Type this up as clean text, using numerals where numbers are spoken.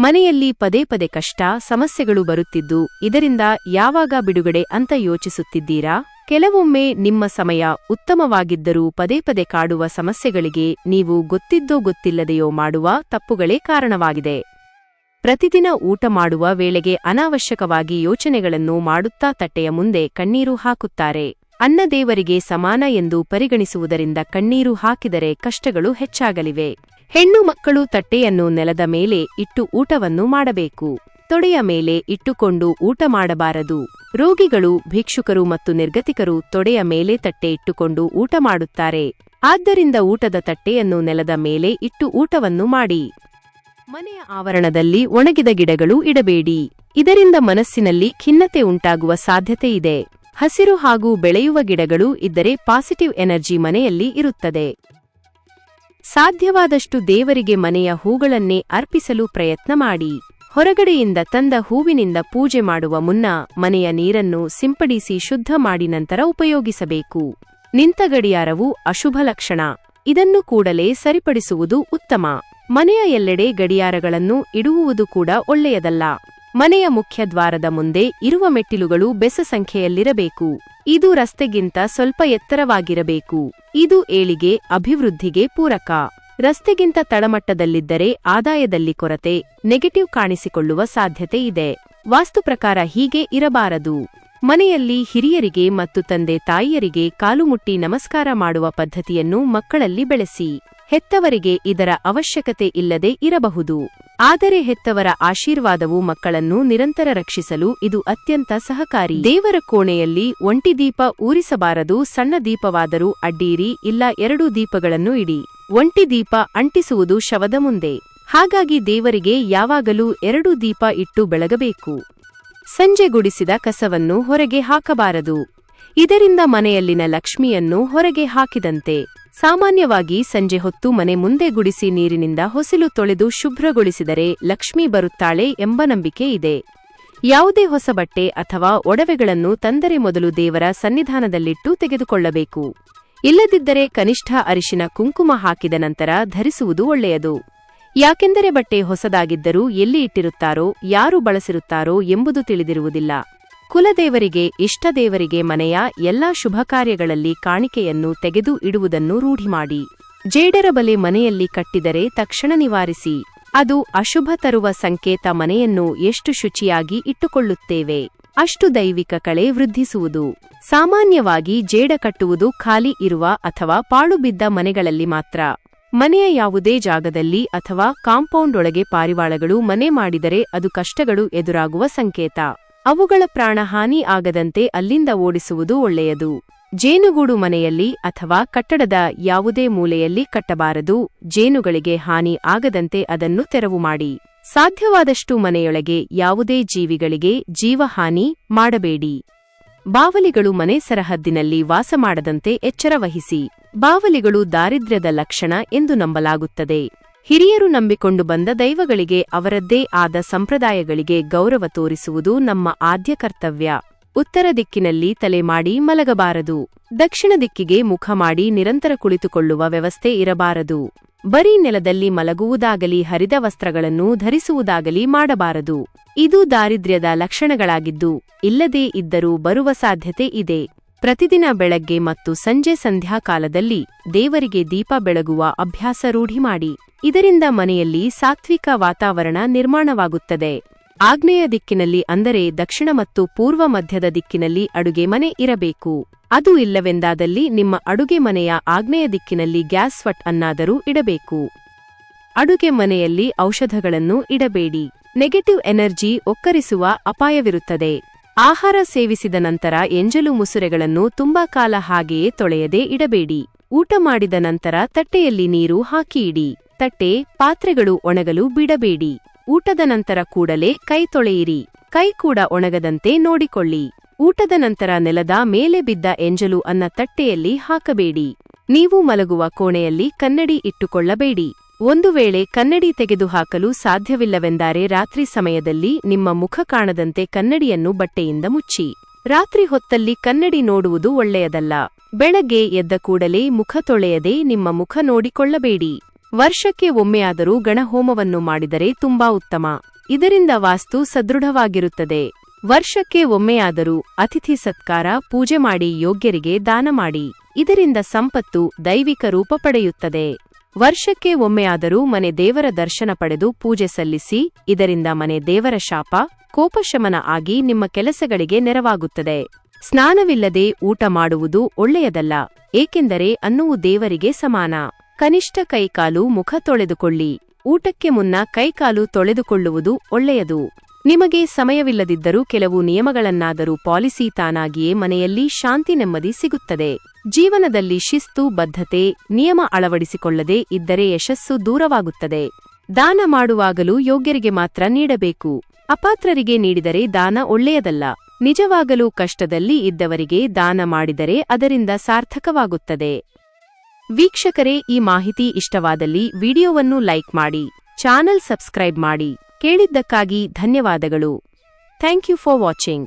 ಮನೆಯಲ್ಲಿ ಪದೇ ಪದೇ ಕಷ್ಟ ಸಮಸ್ಯೆಗಳು ಬರುತ್ತಿದ್ದು ಇದರಿಂದ ಯಾವಾಗ ಬಿಡುಗಡೆ ಅಂತ ಯೋಚಿಸುತ್ತಿದ್ದೀರಾ? ಕೆಲವೊಮ್ಮೆ ನಿಮ್ಮ ಸಮಯ ಉತ್ತಮವಾಗಿದ್ದರೂ ಪದೇ ಪದೇ ಕಾಡುವ ಸಮಸ್ಯೆಗಳಿಗೆ ನೀವು ಗೊತ್ತಿದ್ದೋ ಗೊತ್ತಿಲ್ಲದೆಯೋ ಮಾಡುವ ತಪ್ಪುಗಳೇ ಕಾರಣವಾಗಿದೆ. ಪ್ರತಿದಿನ ಊಟ ಮಾಡುವ ವೇಳೆಗೆ ಅನಾವಶ್ಯಕವಾಗಿ ಯೋಚನೆಗಳನ್ನು ಮಾಡುತ್ತಾ ತಟ್ಟೆಯ ಮುಂದೆ ಕಣ್ಣೀರು ಹಾಕುತ್ತಾರೆ. ಅನ್ನ ದೇವರಿಗೆ ಸಮಾನ ಎಂದು ಪರಿಗಣಿಸುವುದರಿಂದ ಕಣ್ಣೀರು ಹಾಕಿದರೆ ಕಷ್ಟಗಳು ಹೆಚ್ಚಾಗಲಿವೆ. ಹೆಣ್ಣು ಮಕ್ಕಳು ತಟ್ಟೆಯನ್ನು ನೆಲದ ಮೇಲೆ ಇಟ್ಟು ಊಟವನ್ನು ಮಾಡಬೇಕು. ತೊಡೆಯ ಮೇಲೆ ಇಟ್ಟುಕೊಂಡು ಊಟ ಮಾಡಬಾರದು. ರೋಗಿಗಳು, ಭಿಕ್ಷುಕರು ಮತ್ತು ನಿರ್ಗತಿಕರು ತೊಡೆಯ ಮೇಲೆ ತಟ್ಟೆ ಇಟ್ಟುಕೊಂಡು ಊಟ ಮಾಡುತ್ತಾರೆ. ಆದ್ದರಿಂದ ಊಟದ ತಟ್ಟೆಯನ್ನು ನೆಲದ ಮೇಲೆ ಇಟ್ಟು ಊಟವನ್ನು ಮಾಡಿ. ಮನೆಯ ಆವರಣದಲ್ಲಿ ಒಣಗಿದ ಗಿಡಗಳು ಇಡಬೇಡಿ. ಇದರಿಂದ ಮನಸ್ಸಿನಲ್ಲಿ ಖಿನ್ನತೆ ಉಂಟಾಗುವ ಸಾಧ್ಯತೆ ಇದೆ. ಹಸಿರು ಹಾಗೂ ಬೆಳೆಯುವ ಗಿಡಗಳು ಇದ್ದರೆ ಪಾಸಿಟಿವ್ ಎನರ್ಜಿ ಮನೆಯಲ್ಲಿ ಇರುತ್ತದೆ. ಸಾಧ್ಯವಾದಷ್ಟು ದೇವರಿಗೆ ಮನೆಯ ಹೂಗಳನ್ನೇ ಅರ್ಪಿಸಲು ಪ್ರಯತ್ನ ಮಾಡಿ. ಹೊರಗಡೆಯಿಂದ ತಂದ ಹೂವಿನಿಂದ ಪೂಜೆ ಮಾಡುವ ಮುನ್ನ ಮನೆಯ ನೀರನ್ನು ಸಿಂಪಡಿಸಿ ಶುದ್ಧ ಮಾಡಿ ನಂತರ ಉಪಯೋಗಿಸಬೇಕು. ನಿಂತ ಗಡಿಯಾರವು ಅಶುಭ ಲಕ್ಷಣ. ಇದನ್ನು ಕೂಡಲೇ ಸರಿಪಡಿಸುವುದು ಉತ್ತಮ. ಮನೆಯ ಎಲ್ಲೆಡೆ ಗಡಿಯಾರಗಳನ್ನು ಇಡುವುದು ಕೂಡ ಒಳ್ಳೆಯದಲ್ಲ. ಮನೆಯ ಮುಖ್ಯ ದ್ವಾರದ ಮುಂದೆ ಇರುವ ಮೆಟ್ಟಿಲುಗಳು ಬೆಸ ಸಂಖ್ಯೆಯಲ್ಲಿರಬೇಕು. ಇದು ರಸ್ತೆಗಿಂತ ಸ್ವಲ್ಪ ಎತ್ತರವಾಗಿರಬೇಕು. ಇದು ಏಳಿಗೆ, ಅಭಿವೃದ್ಧಿಗೆ ಪೂರಕ. ರಸ್ತೆಗಿಂತ ತಳಮಟ್ಟದಲ್ಲಿದ್ದರೆ ಆದಾಯದಲ್ಲಿ ಕೊರತೆ, ನೆಗೆಟಿವ್ ಕಾಣಿಸಿಕೊಳ್ಳುವ ಸಾಧ್ಯತೆ ಇದೆ. ವಾಸ್ತು ಪ್ರಕಾರ ಹೀಗೆ ಇರಬಾರದು. ಮನೆಯಲ್ಲಿ ಹಿರಿಯರಿಗೆ ಮತ್ತು ತಂದೆ ತಾಯಿಯರಿಗೆ ಕಾಲುಮುಟ್ಟಿ ನಮಸ್ಕಾರ ಮಾಡುವ ಪದ್ಧತಿಯನ್ನು ಮಕ್ಕಳಲ್ಲಿ ಬೆಳೆಸಿ. ಹೆತ್ತವರಿಗೆ ಇದರ ಅವಶ್ಯಕತೆ ಇಲ್ಲದೆ ಇರಬಹುದು, ಆದರೆ ಹೆತ್ತವರ ಆಶೀರ್ವಾದವು ಮಕ್ಕಳನ್ನು ನಿರಂತರ ರಕ್ಷಿಸಲು ಇದು ಅತ್ಯಂತ ಸಹಕಾರಿ. ದೇವರ ಕೋಣೆಯಲ್ಲಿ ಒಂಟಿ ದೀಪ ಊರಿಸಬಾರದು. ಸಣ್ಣ ದೀಪವಾದರೂ ಅಡ್ಡಿಯಿರಿ, ಇಲ್ಲ 2 ದೀಪಗಳನ್ನು ಇಡಿ. ಒಂಟಿ ದೀಪ ಅಂಟಿಸುವುದು ಶವದ ಮುಂದೆ. ಹಾಗಾಗಿ ದೇವರಿಗೆ ಯಾವಾಗಲೂ 2 ದೀಪ ಇಟ್ಟು ಬೆಳಗಬೇಕು. ಸಂಜೆ ಗುಡಿಸಿದ ಕಸವನ್ನು ಹೊರಗೆ ಹಾಕಬಾರದು. ಇದರಿಂದ ಮನೆಯಲ್ಲಿನ ಲಕ್ಷ್ಮಿಯನ್ನು ಹೊರಗೆ ಹಾಕಿದಂತೆ. ಸಾಮಾನ್ಯವಾಗಿ ಸಂಜೆ ಹೊತ್ತು ಮನೆ ಮುಂದೆ ಗುಡಿಸಿ ನೀರಿನಿಂದ ಹೊಸಿಲು ತೊಳೆದು ಶುಭ್ರಗೊಳಿಸಿದರೆ ಲಕ್ಷ್ಮಿ ಬರುತ್ತಾಳೆ ಎಂಬ ನಂಬಿಕೆ ಇದೆ. ಯಾವುದೇ ಹೊಸ ಬಟ್ಟೆ ಅಥವಾ ಒಡವೆಗಳನ್ನು ತಂದರೆ ಮೊದಲು ದೇವರ ಸನ್ನಿಧಾನದಲ್ಲಿಟ್ಟು ತೆಗೆದುಕೊಳ್ಳಬೇಕು. ಇಲ್ಲದಿದ್ದರೆ ಕನಿಷ್ಠ ಅರಿಶಿನ ಕುಂಕುಮ ಹಾಕಿದ ನಂತರ ಧರಿಸುವುದು ಒಳ್ಳೆಯದು. ಯಾಕೆಂದರೆ ಬಟ್ಟೆ ಹೊಸದಾಗಿದ್ದರೂ ಎಲ್ಲಿ ಇಟ್ಟಿರುತ್ತಾರೋ, ಯಾರು ಬಳಸಿರುತ್ತಾರೋ ಎಂಬುದು ತಿಳಿದಿರುವುದಿಲ್ಲ. ಕುಲದೇವರಿಗೆ, ಇಷ್ಟದೇವರಿಗೆ ಮನೆಯ ಎಲ್ಲಾ ಶುಭ ಕಾರ್ಯಗಳಲ್ಲಿ ಕಾಣಿಕೆಯನ್ನು ತೆಗೆದು ಇಡುವುದನ್ನು ರೂಢಿ ಮಾಡಿ. ಜೇಡರ ಬಲೆ ಮನೆಯಲ್ಲಿ ಕಟ್ಟಿದರೆ ತಕ್ಷಣ ನಿವಾರಿಸಿ. ಅದು ಅಶುಭ ತರುವ ಸಂಕೇತ. ಮನೆಯನ್ನು ಎಷ್ಟು ಶುಚಿಯಾಗಿ ಇಟ್ಟುಕೊಳ್ಳುತ್ತೇವೆ ಅಷ್ಟು ದೈವಿಕ ಕಳೆ ವೃದ್ಧಿಸುವುದು. ಸಾಮಾನ್ಯವಾಗಿ ಜೇಡ ಕಟ್ಟುವುದು ಖಾಲಿ ಇರುವ ಅಥವಾ ಪಾಳು ಬಿದ್ದ ಮನೆಗಳಲ್ಲಿ ಮಾತ್ರ. ಮನೆಯ ಯಾವುದೇ ಜಾಗದಲ್ಲಿ ಅಥವಾ ಕಾಂಪೌಂಡ್ ಒಳಗೆ ಪಾರಿವಾಳಗಳು ಮನೆ ಮಾಡಿದರೆ ಅದು ಕಷ್ಟಗಳು ಎದುರಾಗುವ ಸಂಕೇತ. ಅವುಗಳ ಪ್ರಾಣಹಾನಿ ಆಗದಂತೆ ಅಲ್ಲಿಂದ ಓಡಿಸುವುದು ಒಳ್ಳೆಯದು. ಜೇನುಗೂಡು ಮನೆಯಲ್ಲಿ ಅಥವಾ ಕಟ್ಟಡದ ಯಾವುದೇ ಮೂಲೆಯಲ್ಲಿ ಕಟ್ಟಬಾರದು. ಜೇನುಗಳಿಗೆ ಹಾನಿ ಆಗದಂತೆ ಅದನ್ನು ತೆರವು ಮಾಡಿ. ಸಾಧ್ಯವಾದಷ್ಟು ಮನೆಯೊಳಗೆ ಯಾವುದೇ ಜೀವಿಗಳಿಗೆ ಜೀವಹಾನಿ ಮಾಡಬೇಡಿ. ಬಾವಲಿಗಳು ಮನೆ ಸರಹದ್ದಿನಲ್ಲಿ ವಾಸ ಮಾಡದಂತೆ ಎಚ್ಚರ ವಹಿಸಿ. ಬಾವಲಿಗಳು ದಾರಿದ್ರ್ಯದ ಲಕ್ಷಣ ಎಂದು ನಂಬಲಾಗುತ್ತದೆ. ಹಿರಿಯರು ನಂಬಿಕೊಂಡು ಬಂದ ದೈವಗಳಿಗೆ, ಅವರದ್ದೇ ಆದ ಸಂಪ್ರದಾಯಗಳಿಗೆ ಗೌರವ ತೋರಿಸುವುದು ನಮ್ಮ ಆದ್ಯ ಕರ್ತವ್ಯ. ಉತ್ತರ ದಿಕ್ಕಿನಲ್ಲಿ ತಲೆ ಮಾಡಿ ಮಲಗಬಾರದು. ದಕ್ಷಿಣ ದಿಕ್ಕಿಗೆ ಮುಖ ಮಾಡಿ ನಿರಂತರ ಕುಳಿತುಕೊಳ್ಳುವ ವ್ಯವಸ್ಥೆ ಇರಬಾರದು. ಬರೀ ನೆಲದಲ್ಲಿ ಮಲಗುವುದಾಗಲಿ ಹರಿದ ವಸ್ತ್ರಗಳನ್ನು ಧರಿಸುವುದಾಗಲಿ ಮಾಡಬಾರದು. ಇದು ದಾರಿದ್ರ್ಯದ ಲಕ್ಷಣಗಳಾಗಿದ್ದು ಇಲ್ಲದೇ ಇದ್ದರೂ ಬರುವ ಸಾಧ್ಯತೆ ಇದೆ. ಪ್ರತಿದಿನ ಬೆಳಗ್ಗೆ ಮತ್ತು ಸಂಜೆ ಸಂಧ್ಯಾಕಾಲದಲ್ಲಿ ದೇವರಿಗೆ ದೀಪ ಬೆಳಗುವ ಅಭ್ಯಾಸ ರೂಢಿ ಮಾಡಿ. ಇದರಿಂದ ಮನೆಯಲ್ಲಿ ಸಾತ್ವಿಕ ವಾತಾವರಣ ನಿರ್ಮಾಣವಾಗುತ್ತದೆ. ಆಗ್ನೇಯ ದಿಕ್ಕಿನಲ್ಲಿ ಅಂದರೆ ದಕ್ಷಿಣ ಮತ್ತು ಪೂರ್ವ ಮಧ್ಯದ ದಿಕ್ಕಿನಲ್ಲಿ ಅಡುಗೆ ಮನೆ ಇರಬೇಕು. ಅದು ಇಲ್ಲವೆಂದಾದಲ್ಲಿ ನಿಮ್ಮ ಅಡುಗೆ ಮನೆಯ ಆಗ್ನೇಯ ದಿಕ್ಕಿನಲ್ಲಿ ಗ್ಯಾಸ್ ಸ್ಟವ್ ಅನ್ನಾದರೂ ಇಡಬೇಕು. ಅಡುಗೆ ಮನೆಯಲ್ಲಿ ಔಷಧಗಳನ್ನು ಇಡಬೇಡಿ. Negative energy ಒಕ್ಕರಿಸುವ ಅಪಾಯವಿರುತ್ತದೆ. ಆಹಾರ ಸೇವಿಸಿದ ನಂತರ ಎಂಜಲು ಮುಸುರೆಗಳನ್ನು ತುಂಬಾ ಕಾಲ ಹಾಗೆಯೇ ತೊಳೆಯದೇ ಇಡಬೇಡಿ. ಊಟ ಮಾಡಿದ ನಂತರ ತಟ್ಟೆಯಲ್ಲಿ ನೀರು ಹಾಕಿ ಇಡಿ. ತಟ್ಟೆ, ಪಾತ್ರೆಗಳು ಒಣಗಲು ಬಿಡಬೇಡಿ. ಊಟದ ನಂತರ ಕೂಡಲೇ ಕೈ ತೊಳೆಯಿರಿ. ಕೈ ಕೂಡ ಒಣಗದಂತೆ ನೋಡಿಕೊಳ್ಳಿ. ಊಟದ ನಂತರ ನೆಲದ ಮೇಲೆ ಬಿದ್ದ ಎಂಜಲು ಅನ್ನ ತಟ್ಟೆಯಲ್ಲಿ ಹಾಕಬೇಡಿ. ನೀವು ಮಲಗುವ ಕೋಣೆಯಲ್ಲಿ ಕನ್ನಡಿ ಇಟ್ಟುಕೊಳ್ಳಬೇಡಿ. ಒಂದು ವೇಳೆ ಕನ್ನಡಿ ತೆಗೆದುಹಾಕಲು ಸಾಧ್ಯವಿಲ್ಲವೆಂದರೆ ರಾತ್ರಿ ಸಮಯದಲ್ಲಿ ನಿಮ್ಮ ಮುಖ ಕಾಣದಂತೆ ಕನ್ನಡಿಯನ್ನು ಬಟ್ಟೆಯಿಂದ ಮುಚ್ಚಿ. ರಾತ್ರಿ ಹೊತ್ತಲ್ಲಿ ಕನ್ನಡಿ ನೋಡುವುದು ಒಳ್ಳೆಯದಲ್ಲ. ಬೆಳಗ್ಗೆ ಎದ್ದ ಕೂಡಲೇ ಮುಖ ತೊಳೆಯದೆ ನಿಮ್ಮ ಮುಖ ನೋಡಿಕೊಳ್ಳಬೇಡಿ. ವರ್ಷಕ್ಕೆ ಒಮ್ಮೆಯಾದರೂ ಗಣಹೋಮವನ್ನು ಮಾಡಿದರೆ ತುಂಬಾ ಉತ್ತಮ. ಇದರಿಂದ ವಾಸ್ತು ಸದೃಢವಾಗಿರುತ್ತದೆ. ವರ್ಷಕ್ಕೆ ಒಮ್ಮೆಯಾದರೂ ಅತಿಥಿ ಸತ್ಕಾರ ಪೂಜೆ ಮಾಡಿ ಯೋಗ್ಯರಿಗೆ ದಾನ ಮಾಡಿ. ಇದರಿಂದ ಸಂಪತ್ತು ದೈವಿಕ ರೂಪ ಪಡೆಯುತ್ತದೆ. ವರ್ಷಕ್ಕೆ ಒಮ್ಮೆಯಾದರೂ ಮನೆ ದೇವರ ದರ್ಶನ ಪಡೆದು ಪೂಜೆ ಸಲ್ಲಿಸಿ. ಇದರಿಂದ ಮನೆ ದೇವರ ಶಾಪ ಕೋಪಶಮನ ಆಗಿ ನಿಮ್ಮ ಕೆಲಸಗಳಿಗೆ ನೆರವಾಗುತ್ತದೆ. ಸ್ನಾನವಿಲ್ಲದೆ ಊಟ ಮಾಡುವುದು ಒಳ್ಳೆಯದಲ್ಲ, ಏಕೆಂದರೆ ಅನ್ನುವು ದೇವರಿಗೆ ಸಮಾನ. ಕನಿಷ್ಠ ಕೈಕಾಲು ಮುಖ ತೊಳೆದುಕೊಳ್ಳಿ. ಊಟಕ್ಕೆ ಮುನ್ನ ಕೈಕಾಲು ತೊಳೆದುಕೊಳ್ಳುವುದು ಒಳ್ಳೆಯದು. ನಿಮಗೆ ಸಮಯವಿಲ್ಲದಿದ್ದರೂ ಕೆಲವು ನಿಯಮಗಳನ್ನಾದರೂ ಪಾಲಿಸಿ. ತಾನಾಗಿಯೇ ಮನೆಯಲ್ಲಿ ಶಾಂತಿ ನೆಮ್ಮದಿ ಸಿಗುತ್ತದೆ. ಜೀವನದಲ್ಲಿ ಶಿಸ್ತು ಬದ್ಧತೆ ನಿಯಮ ಅಳವಡಿಸಿಕೊಳ್ಳದೆ ಇದ್ದರೆ ಯಶಸ್ಸು ದೂರವಾಗುತ್ತದೆ. ದಾನ ಮಾಡುವಾಗಲೂ ಯೋಗ್ಯರಿಗೆ ಮಾತ್ರ ನೀಡಬೇಕು. ಅಪಾತ್ರರಿಗೆ ನೀಡಿದರೆ ದಾನ ಒಳ್ಳೆಯದಲ್ಲ. ನಿಜವಾಗಲೂ ಕಷ್ಟದಲ್ಲಿ ಇದ್ದವರಿಗೆ ದಾನ ಮಾಡಿದರೆ ಅದರಿಂದ ಸಾರ್ಥಕವಾಗುತ್ತದೆ. ವೀಕ್ಷಕರೇ, ಈ ಮಾಹಿತಿ ಇಷ್ಟವಾದಲ್ಲಿ ವಿಡಿಯೋವನ್ನು ಲೈಕ್ ಮಾಡಿ, ಚಾನೆಲ್ ಸಬ್ಸ್ಕ್ರೈಬ್ ಮಾಡಿ. ಕೇಳಿದ್ದಕ್ಕಾಗಿ ಧನ್ಯವಾದಗಳು. Thank you for watching.